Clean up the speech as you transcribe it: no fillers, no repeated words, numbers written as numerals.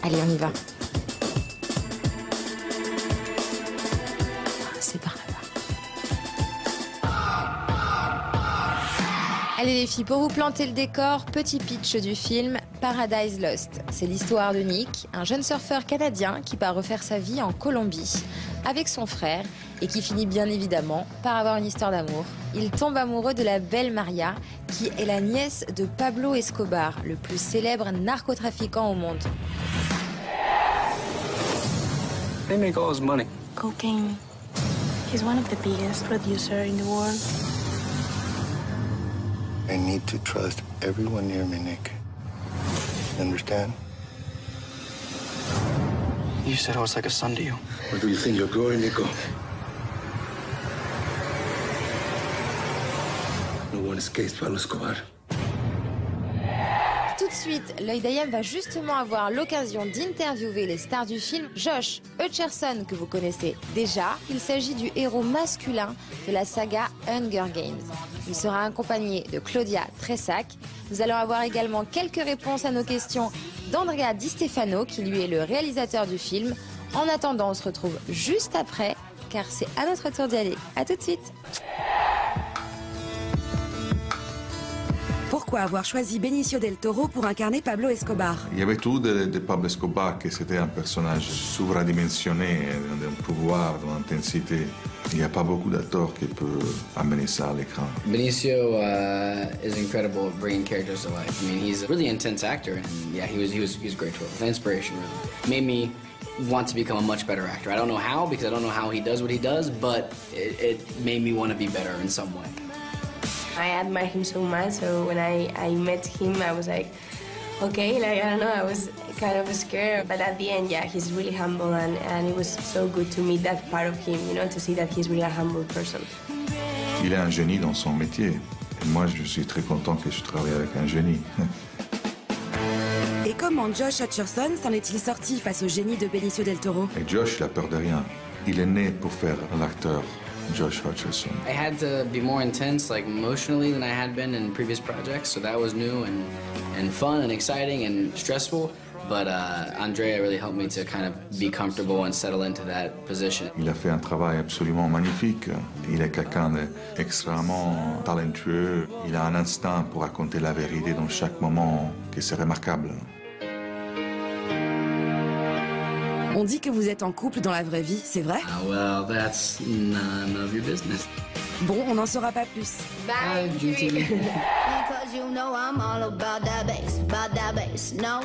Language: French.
Allez, on y va. C'est par là-bas. Allez les filles, pour vous planter le décor, petit pitch du film Paradise Lost. C'est l'histoire de Nick, un jeune surfeur canadien qui part refaire sa vie en Colombie avec son frère et qui finit bien évidemment par avoir une histoire d'amour. Il tombe amoureux de la belle Maria, qui est la nièce de Pablo Escobar, le plus célèbre narcotrafiquant au monde. They make all his money. Cocaine. He's one of the biggest producers in the world. I need to trust everyone near me, Nick. Understand? You said I was like a son to you. Where do you think you're going, Nico? No one escapes Pablo Escobar. Tout de suite, l'œil d'Ayam va justement avoir l'occasion d'interviewer les stars du film. Josh Hutcherson, que vous connaissez déjà, il s'agit du héros masculin de la saga Hunger Games. Il sera accompagné de Claudia Tressac. Nous allons avoir également quelques réponses à nos questions d'Andrea Di Stefano, qui lui est le réalisateur du film. En attendant, on se retrouve juste après, car c'est à notre tour d'y aller. À tout de suite. Pourquoi avoir choisi Benicio del Toro pour incarner Pablo Escobar? Il y avait tout de Pablo Escobar, que c'était un personnage surdimensionné, d'un pouvoir, d'une intensité. Il n'y a pas beaucoup d'acteurs qui peuvent amener ça à l'écran. Benicio is incredible at bringing characters to life. I mean, he's a really intense actor, and yeah, he was great to work with. Inspiration, really. Made me want to become a much better actor. I don't know how, because I don't know how he does what he does, but it made me want to be better in some way. I admire him so much, so when I met him, I was like, okay, like, I don't know, I was kind of scared. But at the end, yeah, he's really humble, and it was so good to meet that part of him, you know, to see that he's really a humble person. Il est un génie dans son métier. Et moi, je suis très content que je travaille avec un génie. Et comment Josh Hutcherson s'en est-il sorti face au génie de Benicio del Toro? Et Josh, il a peur de rien. Il est né pour faire l'acteur Josh Hutcherson. I had to be more intense, like emotionally, than I had been in previous projects, so that was new and fun and exciting and stressful. But Andrea really helped me to kind of be comfortable and settle into that position. Il a fait un travail absolument magnifique. Il est quelqu'un d'extrêmement talentueux. Il a un instinct pour raconter la vérité dans chaque moment, que c'est remarquable. On dit que vous êtes en couple dans la vraie vie, c'est vrai? Well, that's none of your business. Bon, on n'en saura pas plus. Bye, GTV. Because you know I'm all about that bass, no